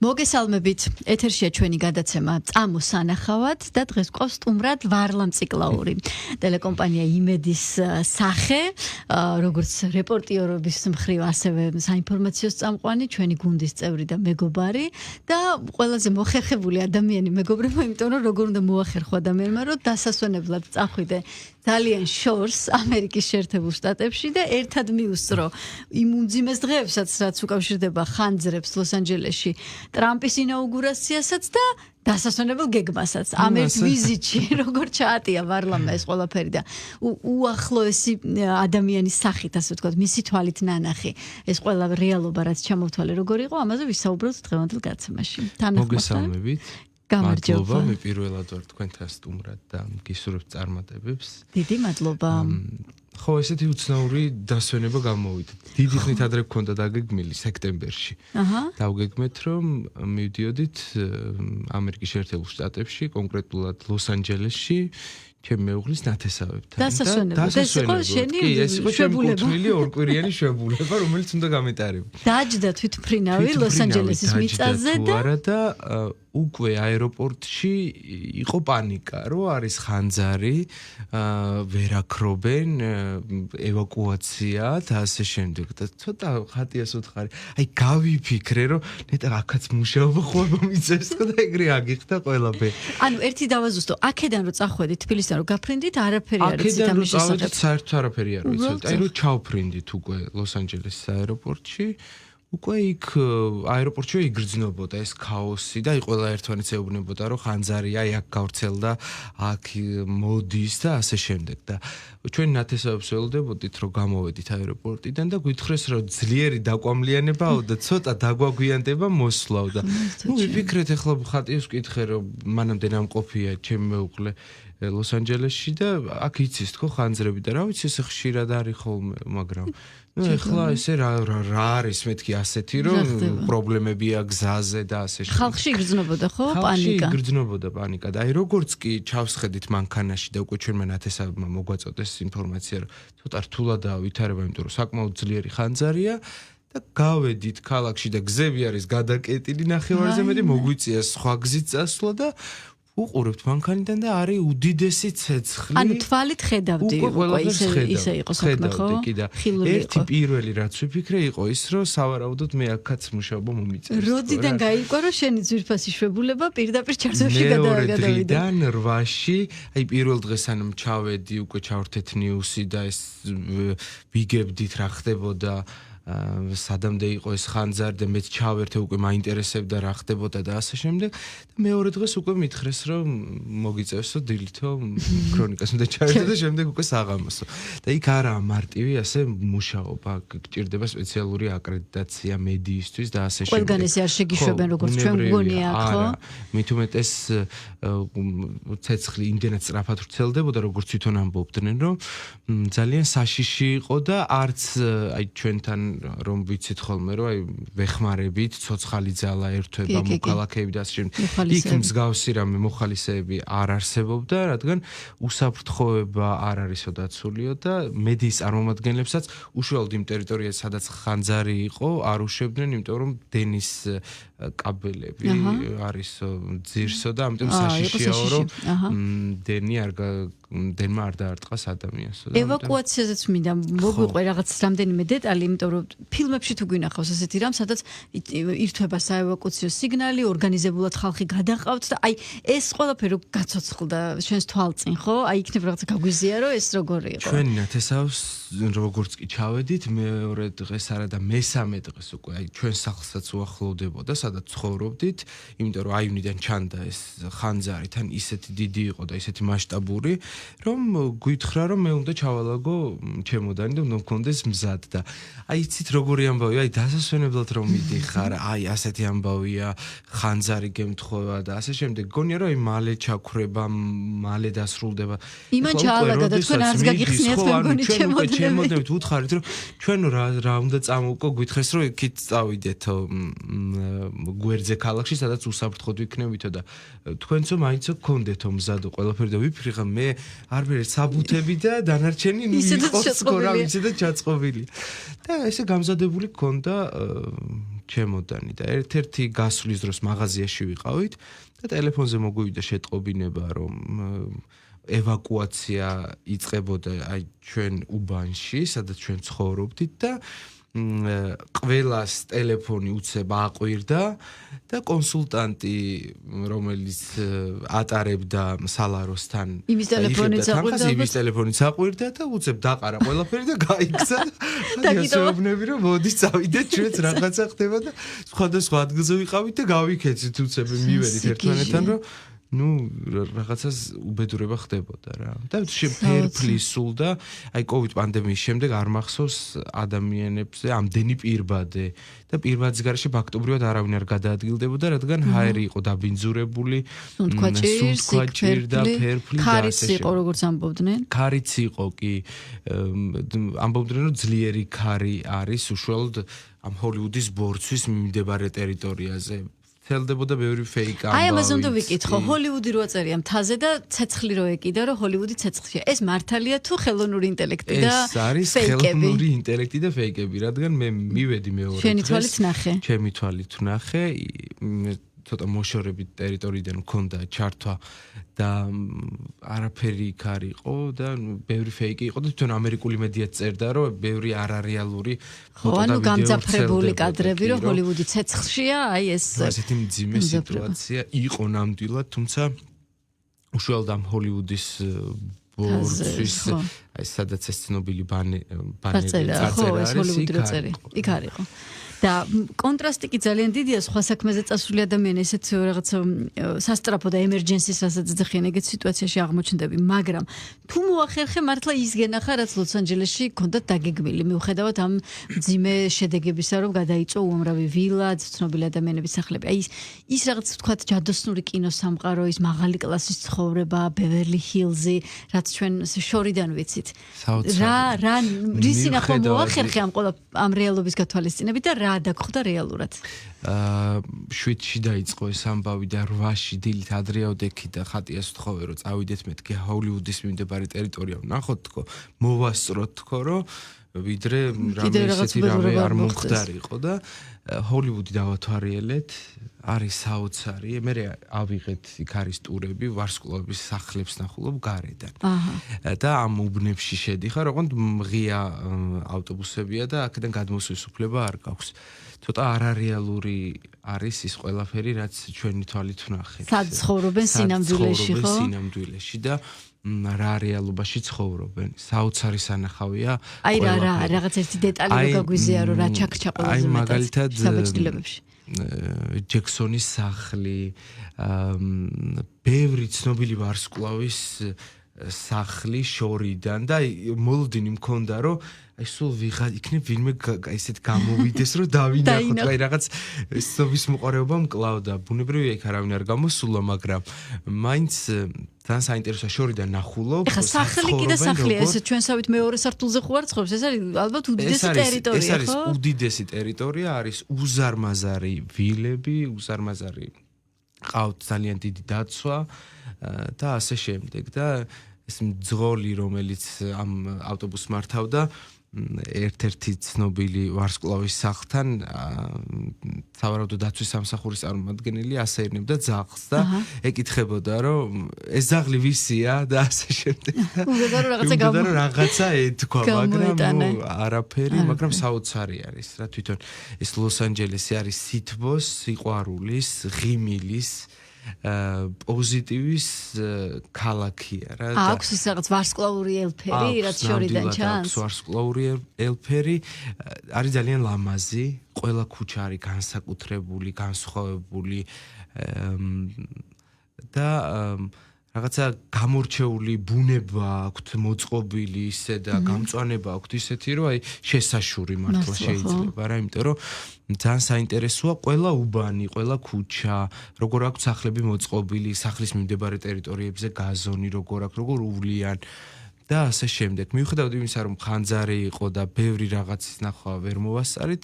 მოგესალმებით, ეთერშია ჩვენი გადაცემა წამო სანახავად და დღეს გვყავს სტუმრად ვარლამ ციკლაური. ტელეკომპანია იმედის სახე, როგორც რეპორტიორობის მხრივ, ასევე საინფორმაციო წამყვანი, ჩვენი გუნდის წევრი და მეგობარი და ყველაზე მოხერხებული ადამიანი მეგობრებო, იმიტომ რომ როგორ უნდა მოახერხო ადამიანმა, რომ დასასვენებლად წახვიდე ძალიან შორს ამერიკის შეერთებულ შტატებში და ერთად მიუსწრო იმ უმძიმეს დღეებსაც, რაც უკავშირდება ხანძრებს ლოს-ანჯელესში ტრამპის ინაუგურაციასაც და დასასვენებელ გეგმასაც. ამ ერთ ვიზიტში როგორ ჩაატია ვარლამმა ეს ყველაფერი და უახლოესი ადამიანის სახით, ასე ვთქვათ, მისი თვალით ნანახი. ეს ყველა რეალობა, რაც ჩამოვთვალე, როგორ იყო, ამაზე ვისაუბროთ დღევანდელ გადაცემაში. მოგესალმებით. გამარჯობა. მე პირველად ვარ თქვენთან სტუმრად და გისურვებთ წარმატებებს. დიდი მადლობა. ხო, ესეთი უცნაური დასვენება გამოვიდა. დიდი ხნით ადრე გქონდა დაგეგმილი სექტემბერში. დავგეგმეთ, რომ მივდიოდით ამერიკის შეერთებულ შტატებში, კონკრეტულად ლოს-ანჯელესში, ჩემი მეუღლის ნათესავებთან. დასასვენებლად. ეს იყო შენი შვებულება, ორკვირიანი შვებულება, რომელიც უნდა გამეტარებო. დაჯდა თვითმფრინავი ლოს-ანჯელესის მიწაზე და უკვე აეროპორტში იყო პანიკა, რომ არის ხანძარი, ვერაქრობენ, ევაკუაცია და ასე შემდეგ. და ცოტა ხატიას უთხარი. აი გავიფიქრე, რომ ნეტა აქაც მუშაობა ხوارბა მიწევს და ეგრე აგიხდა ყველაფერი. ანუ ერთი დავაზუსტო, აქედან რომ წახვედით თბილისიდან რომ გაფრინდით, არაფერი არ იცით ამის შესახებ. საერთოდ არაფერი არ ვიცით. აი რომ ჩავფრინდით უკვე ლოს-ანჯელესის აეროპორტში. უკვე იქ აეროპორტში იგრძნობოდა ეს ქაოსი და ყველა ერთმანეთს ეუბნებოდა, რომ ხანძარია, აი აქ გავრცელდა, აქ მოდის და ასე შემდეგ. და ჩვენ ნათესავებს ველოდებოდით, რომ გამოვედით აეროპორტიდან და გვითხრეს, რომ ძლიერი დაკვამლიანებაო და ცოტა დაგვაგვიანდება მოსვლავ და ვიფიქრეთ, ახლა ხატიებს ვკითხე, რომ მანამდე ნამყოფია ჩემი მეუღლე ლოს-ანჯელესში და აქ იცის თქო ხანძრები და რა ვიცი, ესე ხშირად არის ხოლმე, მაგრამ ეხლა ესე რა არის მეთქი ასეთი, რომ პრობლემებია გზაზე და ასე შემდეგ. ხალხში იგრძნობოდა ხო პანიკა? ხალხში იგრძნობოდა პანიკა და აი როგორც კი ჩავსხედით მანქანაში და უკვე ჩვენმა ნათესავებმა მოგვაწოდეს ინფორმაცია, რომ ცოტა რთულადაა ვითარება, იმიტომ რომ საკმაოდ ძლიერი ხანძარია და გავედით ქალაქში და გზები არის გადაკეტილი ნახევარზე მეტი, მოგვიწია სხვა გზით წასვლა და უყურებთ მანქანიდან და არის უდიდესი ცეცხლი. ანუ თვალით ხედავდი უკვე ისე იყო საქმე ხო? ერთი პირველი რაც ვიფიქრე იყო ის, რომ სავარაუდოდ მე აქაც მუშაობა მომიწევს. როდიდან გაიგო, რომ შენი ძვირფასი შვებულება პირდაპირ ჩარჩოში გადავიდა? მეორე დღიდან 8-ში, აი პირველ დღეს ანუ ჩავედი უკვე ჩავრთეთ ნიუსი და ეს ვიგებდით რა ხდებოდა. სადამდე იყო ეს ხანძარი და მეც ჩავერთე უკვე მაინტერესებდა რა ხდებოდა და ასე შემდეგ და მეორე დღეს უკვე მითხრეს რომ მოგიწევსო დილითო ქრონიკას უნდა ჩაერთო და შემდეგ უკვე საღამოსო და იქ არა მარტივი ასე მუშაობა გჭირდება სპეციალური აკრედიტაცია მედიისთვის და ასე შემდეგ ყველგან ესე არ შეგიშვებენ როგორც ჩვენ მგონია ხო მით უმეტეს ცეცხლი იმდენად სწრაფად ვრცელდებოდა როგორც თვითონ ამბობდნენ რომ ძალიან საშიში იყო და არც აი ჩვენთან რომ ვიცით ხოლმე რომ აი ვეხმარებით ცოცხალი ძალა ერთვება მოქალაქეები და ასე შემდეგ იქ მსგავსი რამე მოხალისეები არ არსებობდა რადგან უსაფრთხოება არ არისო დაცულიო და მედიის წარმომადგენლებსაც უშუალოდ იმ ტერიტორიაზე სადაც ხანძარი იყო არ უშვებდნენ იმიტომ რომ დენის კაბელები არისო ძირსო და ამიტომ საშიშიაო რომ დენმა არ დაარტყას ადამიანსო და ევაკუაციაზეც მინდა მოგვიყვე რაღაც რამდენიმე დეტალი იმიტომ რომ ფილმებში თუ გვინახავს ასეთი რამ სადაც ირთვება საევაკუაციო სიგნალი ორგანიზებულად ხალხი გადაყავთ და აი ეს ყველაფერი გაცოცხლდა ჩვენს თვალწინ ხო აი იქნებ რაღაცა გაგვიზიარო ეს როგორი იყო ჩვენი ნათესავს როგორც კი ჩავედით მეორე დღეს არა და მესამე დღეს უკვე აი ჩვენ სახლსაც უახლოვდებოდა სადაც ცხოვრობდით იმიტომ რომ აივნიდან ჩანდა ეს ხანძარი თან ისეთი დიდი იყო და ისეთი მასშტაბური რომ გითხრა რომ მე უნდა ჩავალაგო ჩემოდანი და უნდა მქონდეს მზად და აი იცით როგორი ამბავია აი დასასვენებლად რომ მიდიხარ აი ასეთი ამბავია ხანძარი გემთხვევა და ასე შემდეგ გონია რომ აი მალე ჩაქრება მალე დასრულდება იმან ჩაალაგა და თქვენ არც გაგიხსნიათ მე მგონი ჩემოდებით უთხარით რომ ჩვენ რა უნდა წამოვკო გითხრეს რომ იქით წავიდეთო გვერდზე ქალაქში სადაც უსაფრთხოდ ვიქნებითო და თქვენცო მაინცო გქონდეთო მზადო ყველაფერი და ვიფიქრე მე არ ვერ საბუთები და დანარჩენი იყოს რა ვიცი და ჩაწყობილი და ესე გამზადებული გქონდა ჩემოდანი და ერთ-ერთი გასვლის დროს მაღაზიაში ვიყავით და ტელეფონზე მოგვივიდა შეტყობინება, რომ ევაკუაცია იწყებოდა აი ჩვენ უბანში, სადაც ჩვენ ცხოვრობდით და ყველას ტელეფონი უცებ აყვირდა და კონსულტანტი, რომელიც ატარებდა სალაროსთან იმის ტელეფონიც აყვირდა და უცებ დაყარა ყველაფერი და გაიქცა და გასაუბრები რომ მოდის წავიდეთ ჩვენც რაღაცა ხდება და სხვადასხვა ადგილზე ვიყავით და გავიქეცით უცებ მივედით ერთმანეთთან რომ რაღაცას უბედურება ხდებოდა რა. და ფერფლი სულდა, აი COVID პანდემიის შემდეგ არ მახსოვს ადამიანებზე ამდენი პირბადე და პირბადის გარშე ფაქტობრივად არავინ არ გადაადგილდებოდა, რადგან ჰაერი იყო დაბინძურებული, სუნთქვაჭირ და ფერფლი და ქარიც იყო, როგორც ამბობდნენ. ქარიც იყო კი, ამბობდნენ რომ ძლიერი ქარი არის უშუალოდ ამ ჰოლივუდის ბორცვის მიმდებარე ტერიტორიაზე. თელდებოდა ბევრი ფეიკ ამბავი. აი ამაზე უნდა ვიკითხო, ჰოლივუდი რო აწერია მთაზე და ცეცხლი რო ეკიდა, რომ ჰოლივუდი ცეცხლია. ეს მართალია თუ ხელოვნური ინტელექტი და ფეიკები? ეს არის ხელოვნური ინტელექტი და ფეიკები, რადგან მე მივედი მეორე დღეს. შენი თვალით ნახე. ჩემი თვალით ნახე, ცოტა მოშორებით ტერიტორიიდან მქონდა ჩართვა და არაფერი იქ არ იყო და ბევრი ფეიკი იყო და თვითონ ამერიკული მედიაც წერდა, რომ ბევრი არარეალური ფოტო და ვიდეო გამძაფრებული კადრები, რომ ჰოლივუდი ცეცხლშია, აი ეს ასეთი მძიმე სიტუაცია იყო ნამდვილად, თუმცა უშუალოდ ამ ჰოლივუდის ბორცვის აი სადაც ეს ცნობილი ბანერი წარწერა არის, იქ არისო. და კონტრასტი კი ძალიან დიდია სხვა საქმეზე წასული ადამიანი ესეც რაღაც სასტრაფო და ემერჯენსის რასაც ძახიან ეგეთ სიტუაციაში აღმოჩნდები, მაგრამ თუ მოახერხე მართლა ის გენახა რაც ლოს-ანჯელესში ქონდათ დაგეგმილი მიუხედავად ამ მძიმე შედეგებისა რომ გადაიწო უამრავი ვილა, ცნობილი ადამიანების სახლები. აი ის რაღაც თქვა ჯადოსნური კინოსამყარო, ის მაღალი კლასის ცხოვრება, ბევერლი ჰილზი, რაც ჩვენ შორიდან ვიცით. რა რისი ნახვა მოახერხე ამ რეალობის გათვალისწინებით და რა დაგხვდა რეალურად. 7-ში დაიწყო ეს ამბავი და 8-ში დილით ადრეავდექი და ხატიას ვთხოვე რომ წავიდეთ მეთქე ჰოლივუდის მიმდებარე ტერიტორია ვნახოთ თქო, მოვასწროთ თქო რომ ვიდრე რამე არ მომხდარიყო და ჰოლივუდი დავათვალიერეთ, არის საოცარი. მე ავიღეთ იქ არის ტურები, ვარსკვლავების სახლებს ნახულობ გარედან. და ამ უბნებში შედიხარ, ოღონდ მღია ავტობუსებია და აქედან გადმოსვლის უფლება არ გაქვს. ცოტა არარეალური არის ის ყველაფერი, რაც ჩვენი თვალით ვნახეთ. სად ცხოვრობენ სინამდვილეში, ხო? სინამდვილეში და რა რეალობაში ცხოვრობენ. საოცარი სანახავია. აი რაღაც ერთი დეტალი რო გაგვიზია, რომ რა ჩაქრჩა ყველაზე მეტად საბეჭდილებებში. ჯექსონის სახლი, ბევრი ცნობილი ვარსკვლავის სახლი შორიდან და მოლოდინი მქონდა რომ აი სულ იქნებ ვინმე ესეთ გამოვიდეს რომ დავინახოთ, აი რაღაც სოვის მოყარეობა მკლავდა. ბუნებრივია იქ არავინ არ გამოსულა, მაგრამ მაინც ძალიან საინტერესოა შორიდან ნახულობ. ეხა სახლი კიდე სახლია, ეს ჩვენსავით მეორე სართულზე ხო არ ცხოვრობს, ეს არის ალბათ უდიდესი ტერიტორია, ხო? ეს არის უდიდესი ტერიტორია, არის უზარმაზარი ვილები, უზარმაზარი ყავთ ძალიან დიდი დაცვა და ასე შემდეგ და ეს მძღოლი რომელიც ამ ავტობუსს მართავდა ერთ-ერთი ცნობილი ვარსკვლავის სახლთან სავარაუდო დაცვის სამსახურის წარმომადგენელი ასეირნებდა ძაღლს და ეკითხებოდა რომ ეს ძაღლი ვისია და ასე შემდეგ. უნდა რომ რაღაცა ეთქვა, მაგრამ არაფერი, მაგრამ საოცარი არის რა თვითონ ეს ლოს-ანჯელესი არის სითბოს, სიყვარულის, ღიმილის პოზიტივის ქალაქია რა და აქვს ის რაღაც ვარსკვლავური ელფერი, რაც შორიდან ჩანს. აქვს ვარსკვლავური ელფერი, არის ძალიან ლამაზი, ყველა ქუჩა არის განსაკუთრებული, განსხვავებული და რაღაცა გამორჩეული ბუნება აქვთ, მოწყობილი ისე და გამწვანება აქვთ ისეთი, რომ აი შესაშური მართლა შეიძლება რა, იმიტომ რომ ძალიან საინტერესოა ყველა უბანი, ყველა ქუჩა, როგორ აქვს სახლები მოწყობილი, სახლის მიმდებარე ტერიტორიებზე გაზონი როგორ აქვს, როგორ უვლიან და ასე შემდეგ. მიუხედავად იმისა, რომ ხანძარი იყო და ბევრი რაღაცის ნახვა ვერ მოვასწარით,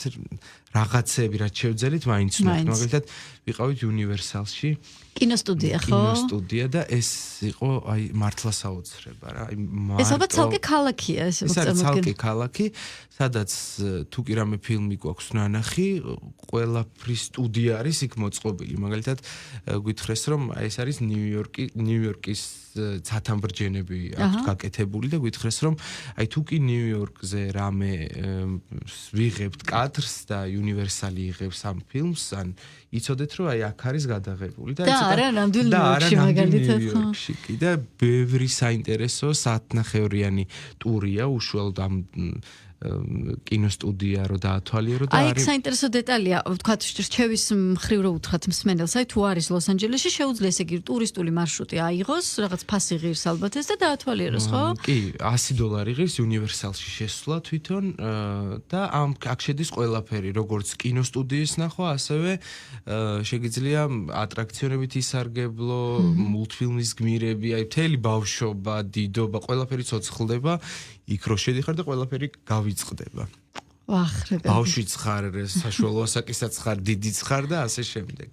რაღაცები რაც შევძელით მაინც ნახეთ მაგალითად ვიყავით Universal-ში კინოსტუდია ხო? კინოსტუდია და ეს იყო აი მართლა საოცრება რა. აი ეს ალბათ ცალკე ქალაქია ეს ცალკე ქალაქი, სადაც თუ კი რამე ფილმი გვაქვს ნანახი, ყველაფრის სტუდია არის იქ მოწყობილი. მაგალითად გითხრეს რომ აი ეს არის ნიუ-იორკის ცათამბრჯენები აქვს გაკეთებული და გითხრეს რომ აი თუ კი ნიუ-იორკზე რამე ვიღებთ კადრს და Universal-ი იღებს ამ ფილმს, ან იცოდეთ რომ აი აქ არის გადაღებული და არა ნამდვილ ნიუ-იორკში მაგალითად ხო და ბევრი საინტერესო საათნახევრიანი ტურია უშუალოდ ამ კინოსტუდია რო დაათვალიერო და არის საინტერესო დეტალია ვთქვათ რჩევის მხრივ რო უთხრათ მსმენელს აი თუ არის ლოს-ანჯელესში შეუძლია ესე იგი ტურისტული მარშრუტი აიღოს რაღაც ფასი ღირს ალბათ ეს და დაათვალიეროს ხო კი $100 ღირს Universal-ში შესვლა თვითონ და აქ შედის ყველაფერი როგორც კინოსტუდიის ნახვა ასევე შეგიძლია ატრაქციონებით ისარგებლო მულტფილმის გმირები აი მთელი ბავშვობა დიდობა ყველაფერი ცოცხლდება იქ რო შედიხარ და ყველაფერი გავიწყდება. ვახ, რა გაიგე. ბავშვიც ხარ, საშუალო ასაკისაც ხარ, დიდიც ხარ და ასე შემდეგ.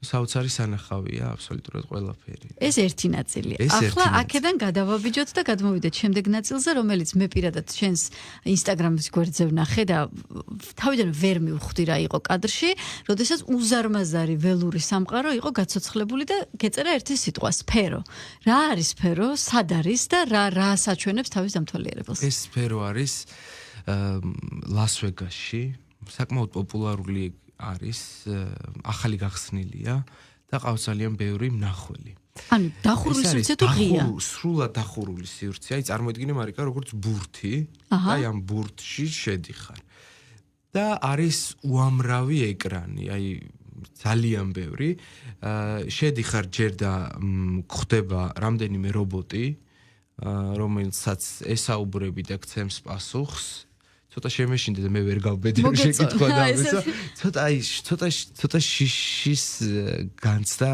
საოცარი სანახავია აბსოლუტურად ყველაფერი. ეს ერთი ნაწილია. ახლა აქედან გადავაბიჯოთ და გადმოვიდეთ შემდეგ ნაწილზე, რომელიც მე პირადად შენს Instagram-ის გვერდზე ვნახე და თავიდან ვერ მივხვდი რა იყო კადრში, როდესაც უზარმაზარი ველური სამყარო იყო გაცოცხლებული და გეწერა ერთი სიტყვა სფერო. რა არის სფერო? სად არის და რა საჩვენებს თავის დამთვალიერებელს? ეს სფერო არის ლას-ვეგასში, საკმაოდ პოპულარული არის ახალი გახსნილია და ყავს ძალიან ბევრი მნახველი. ანუ დახურული სივრცე თუ ღია? სრულად დახურული სივრცე, აი წარმოიდგინე მარიკა როგორც ბურთი და აი ამ ბურთში შედიხარ. და არის უამრავი ეკრანი, აი ძალიან ბევრი. შედიხარ ჯერ და გვხდება რამდენიმე რობოტი, რომელსაც ესაუბრები და გცემს პასუხს. ცოტა შემეშინდა და მე ვერ გავბედე შეკითხვა და ამისა. ცოტა შიშის განცდა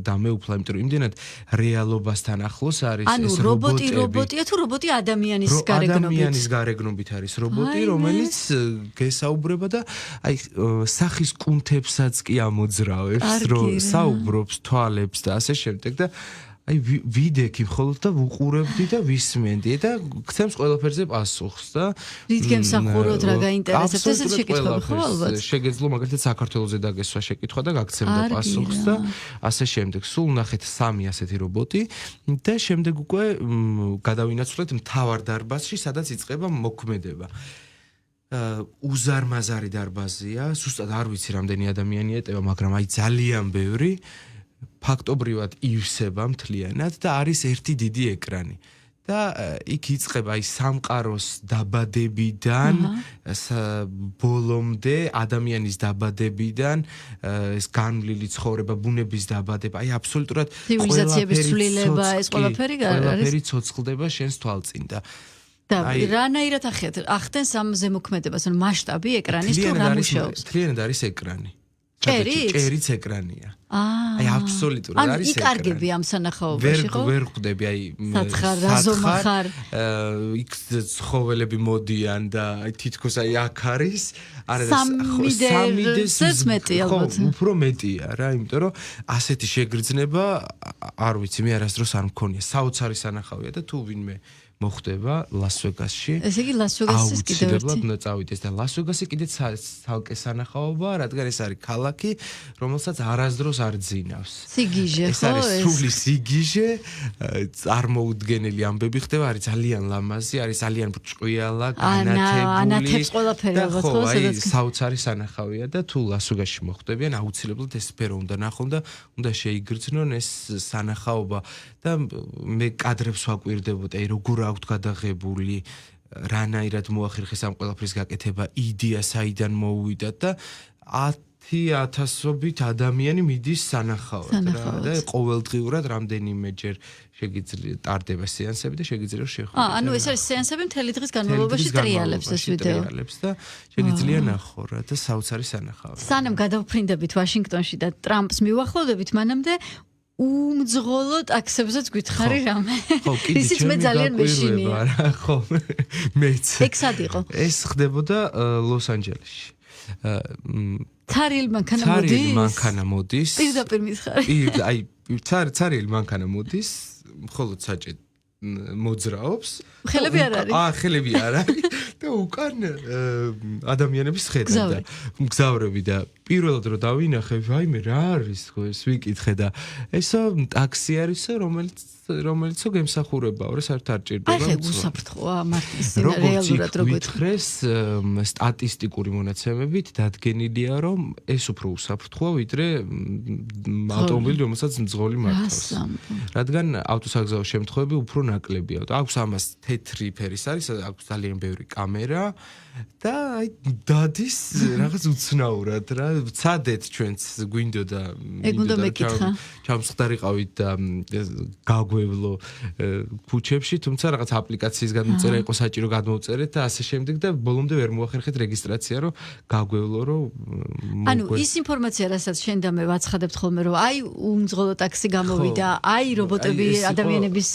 დამეუფლა, იმიტომ რომ იმდენად რეალობასთან ახლოს არის ეს რობოტები. ანუ რობოტია თუ რობოტი ადამიანის გარეგნობით? ადამიანის გარეგნობით არის რობოტი, რომელიც გესაუბრება და აი სახის კუნთებსაც კი ამოძრავებს, რომ საუბრობს, თვალებს და ასე შემდეგ და აი ვიდექი მხოლოდ და ვუყურებდი და ვისმენდი და გცემს ყველაფერზე პასუხს და რით გემსახუროთ რა გაინტერესებს ესეც შეკითხვები ხო ალბათ შეგეძლო მაგალითად საქართველოზე დაგესვა შეკითხვა და გაგცემდა პასუხს და ასე შემდეგ სულ ნახეთ 3 ასეთი რობოტი და შემდეგ უკვე გადავინაცვლეთ მთავარ დარბაზში სადაც იწყება მოქმედება უზარმაზარი დარბაზია ზუსტად არ ვიცი რამდენი ადამიანი ეტევა მაგრამ აი ძალიან ბევრი ფაქტობრივად ივსება მთლიანად და არის ერთი დიდი ეკრანი და იქ იწყება აი სამყაროს დაბადებიდან ბოლომდე ადამიანის დაბადებიდან ეს განვლილი ცხოვრება ბუნების დაბადება აი აბსოლუტურად ცივილიზაციების ცვლილება ეს ყველაფერი ცოცხლდება შენს თვალწინ და რანაირად ახდენს ამ ზემოქმედებას ან მასშტაბი ეკრანის თუ რა მუშაობს მთლიანად არის ეკრანი ჭერიც ეკრანია. აი აბსოლუტურად არის ეკრანი. იკარგები ამ სანახაობაში ხო? ვერ ხვდები აი სათხარ იქ ცხოველები მოდიან და აი თითქოს აი აქ არის არა 3D-ს მეტი ალბათ. უფრო მეტია რა, იმიტომ რომ ასეთი შეგრძნება არ ვიცი მე არასდროს არ მქონია. საოცარი სანახავია და თუ ვინმე მოხდება ლას-ვეგასში. ესე იგი ლას-ვეგასის კიდევ ერთი. აუცილებლად უნდა წავიდეს და ლას-ვეგასი კიდეც ცალკე სანახაობაა, რადგან ეს არის ქალაქი, რომელსაც არასდროს არ ძინავს. სიგიჟე ხო? ეს არის სრული სიგიჟე, წარმოუდგენელი ამბები ხდება, არის ძალიან ლამაზი, არის ძალიან ბრჭყვიალა, განათებული. ანათებს ყველაფერი ალბათ ხო? აი საოცარი სანახავია და თუ ლას-ვეგასში მოხდებიან, აუცილებლად ეს სფერო უნდა ნახონ და უნდა შეიგრძნონ ეს სანახაობა და მე კადრებს ვაკვირდებოდი, აი როგორ აქვთ გადაღებული რანაირად მოახერხეს ამ ყველაფრის გაკეთება იდეა საიდან მოუვიდა და 10,000-ობით ადამიანი მიდის სანახავად და ყოველდღიურად რამდენიმეჯერ შეგიძლია ტარდება სეანსები და შეგიძლია შეხვდეთ. ანუ ეს არის სეანსები მთელი დღის განმავლობაში ტრიალებს ეს ვიდეო. ტრიალებს და შეგიძლია ნახო რა და საოცარი სანახავია. სანამ გადავფრინდებით ვაშინგტონში და ტრამპს მივახლოვდებით მანამდე უმძღოლოდ აქსებზეც გითხარი რამე. ისიც მე ძალიან მეშინია. ხო, მეც. ეგ სად იყო? ეს ხდებოდა ლოს-ანჯელესში. ცარიელი მანქანა მოდის? ცარიელი მანქანა მოდის. პირდაპირ მითხარი. აი, ცარიელი მანქანა მოდის, მხოლოდ საჭე მოძრაობს. ხელები არ არის. ხელები არ არის და უკან ადამიანების ხედა და მგზავრები და პირველად რომ დავინახე, ვაიმე რა არის ხო ეს ვიკითხე და ესო ტაქსი არისო, რომელიც გემსახურებაო, რა საერთოდ არ ჭირდება. აი ხე უსაფრთხოა მარტის რეალურად რო გითხრეს სტატისტიკური მონაცემებით დადგენილია რომ ეს უფრო უსაფრთხოა ვიდრე ავტომობილი რომელსაც მძღოლი მართავს. რადგან ავტოსაგზაო შემთხვევები უფრო ნაკლებია და აქვს ამას თეთრი ფერის არის, აქვს ძალიან ბევრი კამერა და აი დადის რაღაც უცნაურად რა ვცადეთ ჩვენც გვინდოდა ჩამსხდარიყავით და გაგვევლო ქუჩებში, თუმცა რაღაც აპლიკაციის გადმოწერა იყო საჭირო გადმოვწერეთ და ასე შემდეგ და ბოლომდე ვერ მოახერხეთ რეგისტრაცია, რომ გაგვევლო, რომ ანუ ის ინფორმაცია, რასაც შენ და მე ვაცხადებთ ხოლმე, რომ აი უმძღოლო ტაქსი გამოვიდა, აი რობოტები ადამიანების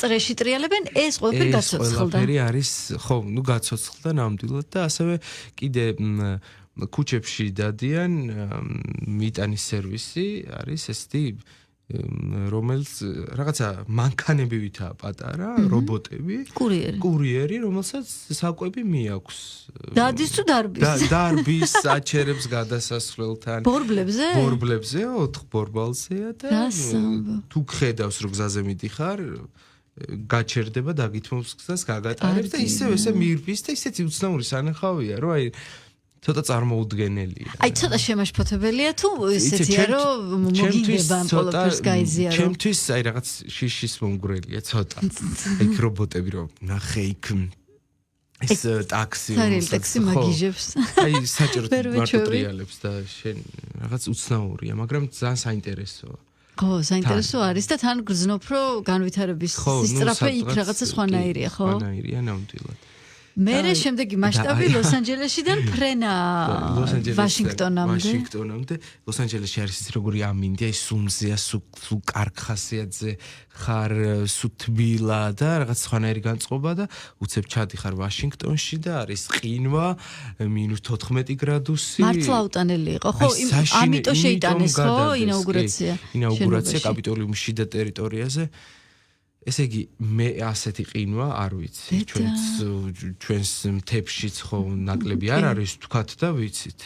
წრეში ტრიალებენ, ეს ყველაფერი გაცოცხლდა. ყველაფერი არის, ხო, ნუ გაცოცხლდა ნამდვილად და ასევე კიდე ქუჩებში დადიან მიტანის სერვისი არის ესეთი რომელიც რაღაცა მანქანებივითაა პატარა რობოტები კურიერი რომელსაც საკვები მიაქვს დადის თუ დარბის დარბის აჩერებს გადასასვლელთან ბორბლებზე 4 ბორბალზეა და თუ ხედავს რომ გზაზე მიდიხარ გაჩერდება დაგითმობს გზას გაგატარებს და ისევ ესე მირბის და ისეთი უცნაური სანახავია რომ აი ცოტა წარმოუდგენელია. აი ცოტა შემაშფოთებელია თუ ესეთია რომ მოგინდება ამ ყველაფერს გაიზიარო. ჩემთვის აი რაღაც შიშის მომგვრელია ცოტა. აი რობოტები რომ ნახე იქ ეს ტაქსი მაგიჟებს. აი საჭიროდ მარტო ტრიალებს და შენ რაღაც უცნაურია, მაგრამ ძალიან საინტერესოა. ხო, საინტერესო არის და თან გრძნობ რომ განვითარების სისწრაფე იქ რაღაცა სხვანაირია, ხო? სხვანაირია ნამდვილად. მერე შემდეგი მასშტაბი ლოს-ანჯელესიდან ფრენა ვაშინგტონამდე. ლოს-ანჯელესში არის ის როგორი ამინდია, ის სუნზეა, სულ კარგ ხასიათზე ხარ, სუთბილა და რაღაც სხვანაირი განწყობა და უცებ ჩადიხარ ვაშინგტონში და არის ყინვა, -14 გრადუსი. მართლა უტანელი იყო, ხო? ამიტომ შეიტანეს, ხო, ინაუგურაცია. ინაუგურაცია კაპიტოლიუმის შიდა ტერიტორიაზე. ესე იგი მე ასეთი ყინვა არ ვიცი ჩვენს მთებშიც ხო ნაკლები არ არის თქვათ და ვიცით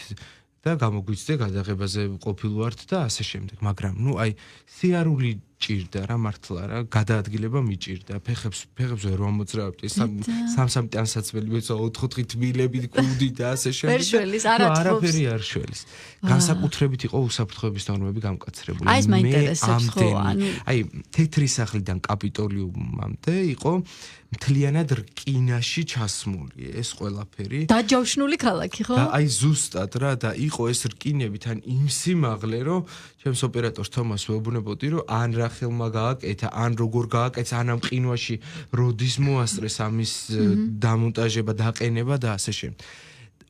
და გამოგვიცდე გადაღებაზე ყოფილ ვართ და ასე შემდეგ მაგრამ ნუ აი სიარული ჭირდა რა მართლა რა გადაადგილება მიჭირდა ფეხებს ვერ მომოძრავებდი სამ ტანსაცმელი მეცა 4 თბილები კუდი და ასე შემდეგ არაფერი არ შველის განსაკუთრებით იყო უსაფრთხოების ნორმები გამკაცრებული აი ეს მაინტერესებს ხო აი თეთრი სახლიდან კაპიტოლიუმამდე იყო მთლიანად რკინაში ჩასმული ეს ყველაფერი დაჯავშნული ქალაქი ხო და აი ზუსტად რა და იყო ეს რკინები თან იმ სიმაღლე რომ ჩემს ოპერატორს თომას ვეუბნებოდი რომ ან რა ხელმა გააკეთა ან როგორ გააკეთა ან ამ ყინვაში როდის მოასწრეს ამის დამონტაჟება დაყენება და ასე შემდეგ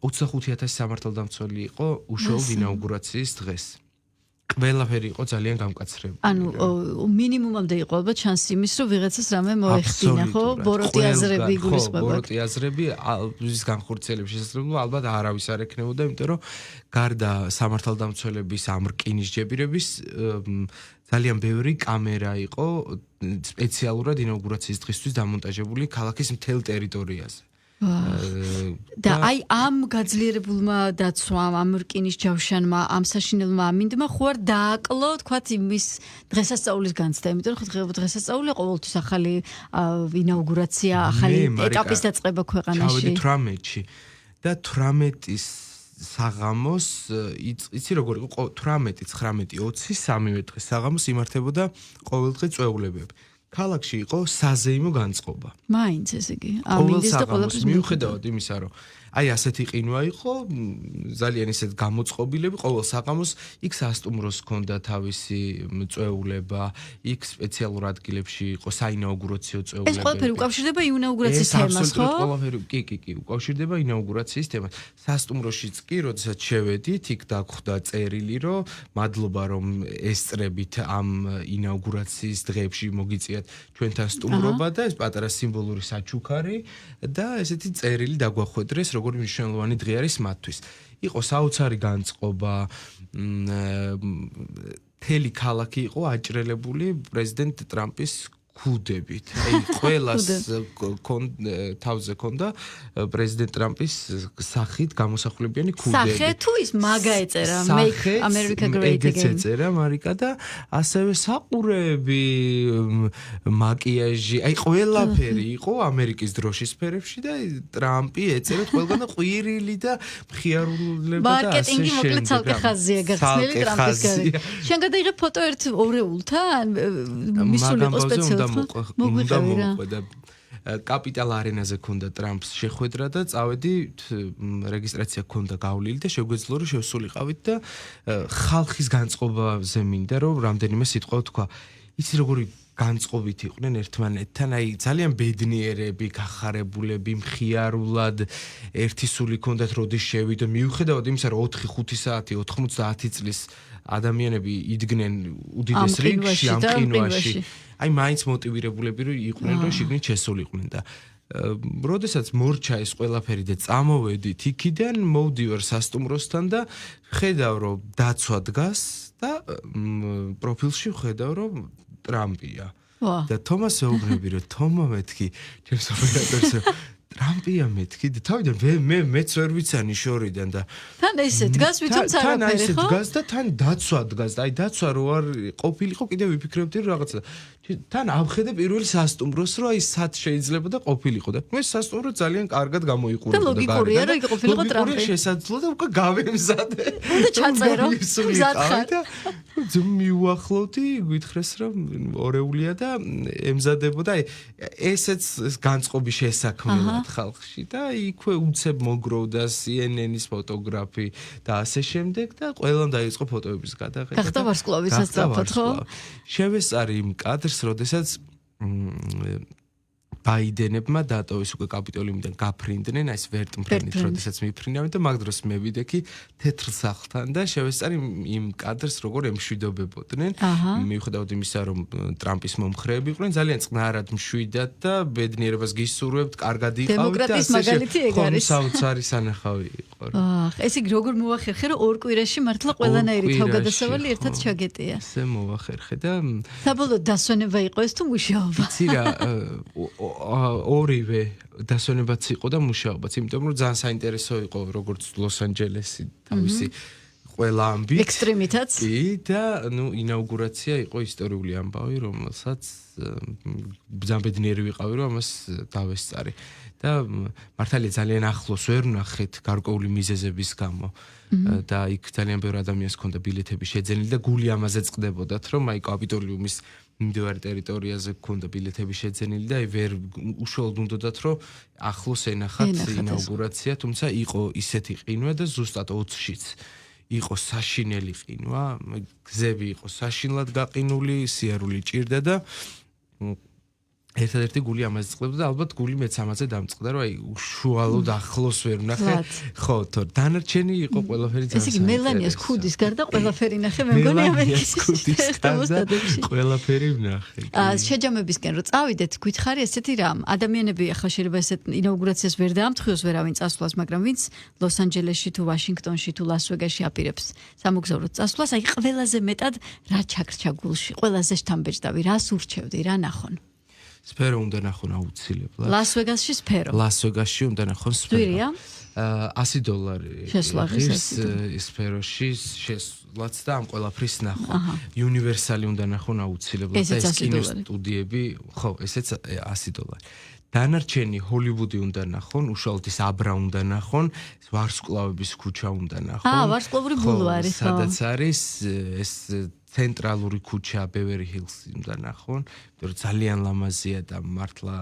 25000 სამართალდამცველი იყო უშუალოდ ინაუგურაციის დღეს ყველაფერი იყო ძალიან გამკაცრებული. ანუ მინიმუმამდე იყო ალბათ შანსი იმის, რომ ვიღაცას რამე მოეხდინა, ხო? ბოროტი აზრები გულისხმობ. ბოროტი აზრები ის განხორციელების შესაძლებლობა ალბათ არავის არ ექნებოდა, იმიტომ რომ გარდა სამართალდამცველების ამ რკინის ჯებირების ძალიან ბევრი კამერა იყო სპეციალურად ინაუგურაციის დღისთვის დამონტაჟებული ქალაქის მთელ ტერიტორიაზე. და აი ამ გაძლიერებულმა დაცვამ, ამ რკინის ჯავშანმა, ამ საშინელმა ამინდმა ხო არ დააკლო, თქვათ იმის დღესასწაულის განცდა, იმიტომ რომ ხო დღესასწაულია ყოველთვის ახალი ინაუგურაცია, ახალი ეტაპის დაწყება ქვეყანაში. ჩავედი 18-ში და 18-ის საღამოს იცი როგორ იყო 18, 19, 20 სამივე დღე საღამოს იმართებოდა ყოველდღე წვეულებები. ქალაქში იყო საზეიმო განწყობა. მაინც ესე იგი. ამინდის და ყველაფერს მიუხედავად იმისა, რომ აი ასეთი ყინვა იყო, ძალიან ისეთ გამოწყობილები, ყოველ საღამოს იქ სასტუმროს ჰქონდა თავისი წვეულება, იქ სპეციალურ ადგილებში იყო საინაუგურაციო წვეულებები. ეს ყველაფერი უკავშირდება ინაუგურაციის თემას, ხო? ყველაფერი კი, უკავშირდება ინაუგურაციის თემას. სასტუმროშიც კი, როდესაც შევედით, იქ დაგხვდა წერილი, რომ მადლობა რომ ესწრებით ამ ინაუგურაციის დღეებში მოგიწიათ ჩვენთან სტუმრობა და ეს პატარა სიმბოლური საჩუქარი და ესეთი წერილი დაგვახვედრეს როგორი მნიშვნელოვანი დღე არის მათთვის. იყო საოცარი განწყობა, მთელი ქალაქი იყო აჭრელებული პრეზიდენტ ტრამპის ქუდებით. აი ყველას თავზე ქონდა პრეზიდენტ ტრამპის სახით გამოსახულებიანი ქუდები. სახე თუ ის მაგა ეწერა Make America Great Again. ეწერა მარიკა და ასევე საყურეები, მაკიაჟი, აი ყველაფერი იყო ამერიკის დროშის ფერებში და ტრამპი ეწერა ყველგან ყვირილი და მხიარულება და ასე შემდეგ. მარკეტინგი მოკლედ ცალკე ხაზია გახსნილი ტრამპის გარეთ. შენ გადაიღე ფოტო ერთ ორეულთან? მისული იყო სპეციალურად. უნდა მოყვე და კაპიტალ არენაზე ქონდა ტრამპს შეხვედრა და წავედი რეგისტრაცია ქონდა გავლილი და შეგვეძლო რომ შევსულიყავით და ხალხის განწყობაზე მინდა რომ რამდენიმე სიტყვა თქვა. იცი როგორი განწყობით იყვნენ ერთმანეთთან, აი ძალიან ბედნიერები, გახარებულები, მხიარულად ერთი სული ქონდათ როდის შევიდა, მიუხედავად იმისა რომ 4-5 საათი 90 წლის ადამიანები იდგნენ უდიდეს რიგში ამ ყინვაში. აი მაინც მოტივირებულები რომ იყვნენ რომ შიგნით შესულიყვნენ და როდესაც მორჩა ეს ყველაფერი და წამოვედით იქიდან მოვდივარ სასტუმროსთან და ხედავ რომ დაცვა დგას და პროფილში ხედავ რომ ტრამპია და თომას ვეუბნები რომ თომა მეთქი ჩემს ოპერატორს ტრამპია მეთქი და თავიდან მეც ვერ ვიცანი შორიდან და თან ესე დგას ვითომც არაფერი ხო? დგას და თან დაცვა დგას და აი დაცვა რო არ ყოფილიყო კიდე ვიფიქრებდი რომ რაღაცა თან ავხედე პირველი სასტუმროს რომ აი სად შეიძლება და ყოფილიყო და მე სასტუმრო ძალიან კარგად გამოიყურებოდა და ლოგიკურია რომ იგი ყოფილიყო ტრამპი შესაძლოა და უკვე გავემზადე და ჩაწერო მზადხარ და მიუახლოვდი გითხრეს რომ ორეულია და ემზადებოდა აი ესეც განწყობის შესაქმნელად ხალხში და იქვე უცებ მოგროვდა CNN-ის ფოტოგრაფი და ასე შემდეგ და ყველამ დაიწყო ფოტოების გადაღება. გახდა ვარსკვლავის სასწრაფოდ ხო? შევესწარი იმ კადრს, როდესაც ბაიდენებმა დატოვეს უკვე კაპიტოლიუმიდან გაფრინდნენ, აი ეს ვერტმფრენით, როდესაც მიფრინავენ და მაგ დროს მე ვიდექი თეთრ სახლთან და შევესწარი იმ კადრს, როგორ ემშვიდობებოდნენ. მიუხედავად იმისა, რომ ტრამპის მომხრეები იყვნენ, ძალიან წყნარად მშვიდად და ბედნიერებას გისურვებთ, კარგად იყავით და დემოკრატიის მაგალითი ეგ არის. საოცარი სანახავი იყო. ეს იგი როგორ მოახერხე, რომ ორ კვირაში მართლა ყველანაირი თავგადასავალი ერთად ჩაგეტია. ესე მოახერხე და საბოლოოდ დასვენება იყო ეს თუ მუშაობა? იცი რა ორივე დასვენებაც იყო და მუშაობაც, იმიტომ რომ ძალიან საინტერესო იყო როგორც ლოს-ანჯელესი თავისი ყველა ამბით. ექსტრემითაც. კი და ინაუგურაცია იყო ისტორიული ამბავი, რომელსაც ძალიან ბედნიერი ვიყავი რომ ამას დავესწარი. და მართალია ძალიან ახლოს ვერ ვნახეთ გარკვეული მიზეზების გამო. და იქ ძალიან ბევრი ადამიანს ჰქონდა ბილეთები შეძენილი და გული ამაზე წყდებოდათ რომ აი კაპიტოლიუმის მიმდებარე ტერიტორიაზე ჰქონდა ბილეთები შეძენილი და აი ვერ უშუალოდ უნდათ რომ ახლოს ენახათ ინაუგურაცია, თუმცა იყო ისეთი ყინვა და ზუსტად 20-შიც იყო საშინელი ყინვა, გზები იყო საშინლად გაყინული, სიარული ჭირდა და ერთადერთი გული ამაზე წყდებოდა და ალბათ გული მეც ამაზე დამწყდა რომ აი უშუალოდ ახლოს ვერ ვნახე ხო თორ დანარჩენი იყო ყველაფერი ძალიან ესე იგი მელანიას ქუდის გარდა ყველაფერი ნახე მე მგონი ამერიკის ქუდის გარდა ყველაფერი ვნახე შეჯამებისკენ რომ წავიდეთ გითხარი ესეთი რამ ადამიანები ახლა შეიძლება ესეთ ინაუგურაციას ვერ დაამთხიოს ვერავინ წასვლას მაგრამ ვინც ლოს-ანჯელესში თუ ვაშინგტონში თუ ლას-ვეგასში აპირებს სამოგზაუროდ წასვლას აი ყველაზე მეტად რა ჩაგრჩა გულში ყველაზე შთამბეჭდავი რას ურჩევდი რა ნახონ სფერო უნდა ნახონ აუცილებლად. ლას-ვეგასში სფერო. ლას-ვეგასში უნდა ნახონ სფერო. $100 შესვლაღის სფეროში შესვლაც და ამ ყველაფრის ნახვა. უნივერსალი უნდა ნახონ აუცილებლად და ეს კინოსტუდიები, ხო, ესეც $100. დანარჩენი ჰოლივუდი უნდა ნახონ, უშუალოდ ის აბრა უნდა ნახონ, ვარსკვლავების ქუჩა უნდა ნახონ. ვარსკვლავური ბულვარი, ხო. სადაც არის ეს ცენტრალური ქუჩა ბევერი ჰილსი უნდა ნახონ, იმიტომ რომ ძალიან ლამაზია და მართლა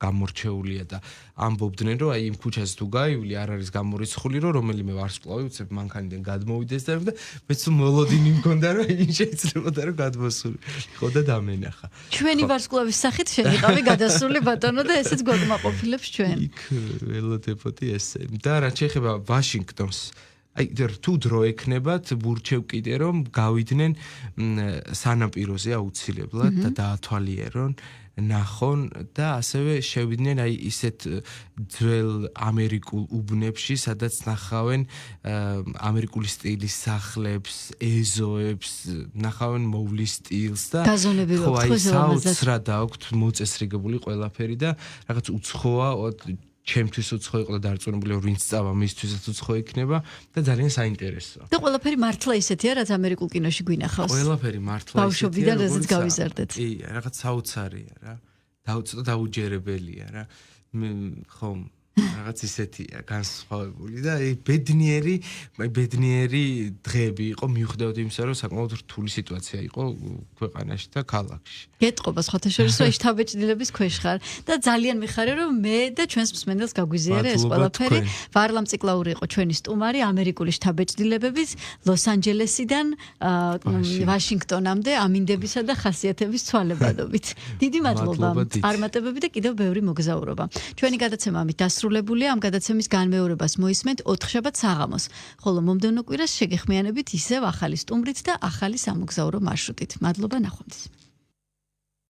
გამორჩეულია და ამბობდნენ რომ აი იმ ქუჩაზე თუ გაივლი არ არის გამორიცხული რომ რომელიმე ვარსკვლავი უცებ მანქანიდან გადმოვიდეს და მეც მოლოდინი მქონდა რომ ის შეიძლება რომ გადმოსული ხო და დამენახა. ჩვენი ვარსკვლავის სახით შეიყავი გადასული ბატონო და ესეც გვაკმაყოფილებს ჩვენ. იქ ველოდებოდი ესე. და რაც შეეხება ვაშინგტონს აი თუ დრო ექნებათ ვურჩევ კიდე რომ გავიდნენ სანაპიროზე აუცილებლად და დაათვალიერონ ნახონ და ასევე შევიდნენ აი ისეთ ძველ ამერიკულ უბნებში, სადაც ნახავენ ამერიკული სტილის სახლებს, ეზოებს, ნახავენ მოვლის სტილს და გაზონები რო აი საოცრად აქვთ მოწესრიგებული ყველაფერი და რაღაც უცხოა ჩემთვის უცხო იყო და დარწმუნებული ვინც წავა მისთვისაც უცხო იქნება და ძალიან საინტერესოა. და ყველაფერი მართლა ისეთია, რაც ამერიკულ კინოში გვინახავს. ყველაფერი მართლა ისეთია. ბავშვობიდან რაზეც გავიზარდეთ. კი, რაღაც საოცარია რა. ცოტა დაუჯერებელია რა. ხომ რაღაც ისეთია განსხვავებული და ბედნიერი დღეები იყო მიუხედავად იმისა, რომ საკმაოდ რთული სიტუაცია იყო ქვეყანაში და ქალაქში. გეტყობა სხვათა შორის რომ შთაბეჭდილების ქვეშ ხარ და ძალიან მიხარია რომ მე და ჩვენს მსმენელს გაგვიზიარა ეს ყველაფერი. ვარლამ ციკლაური იყო ჩვენი სტუმარი ამერიკული შთაბეჭდილებების ლოს-ანჯელესიდან ვაშინგტონამდე ამინდებისა და ხასიათების ცვალებადობით. დიდი მადლობა. წარმატებები და კიდევ ბევრი მოგზაურობა. ჩვენი გადაცემა ამით დასრულებულია. ამ გადაცემის განმეორებას მოისმენთ 4-შაბათ საღამოს, ხოლო მომდევნო კვირას შეგეხმიანებით ისევ ახალი სტუმრით და ახალი სამოგზაურო მარშრუტით. მადლობა ნახვამდის.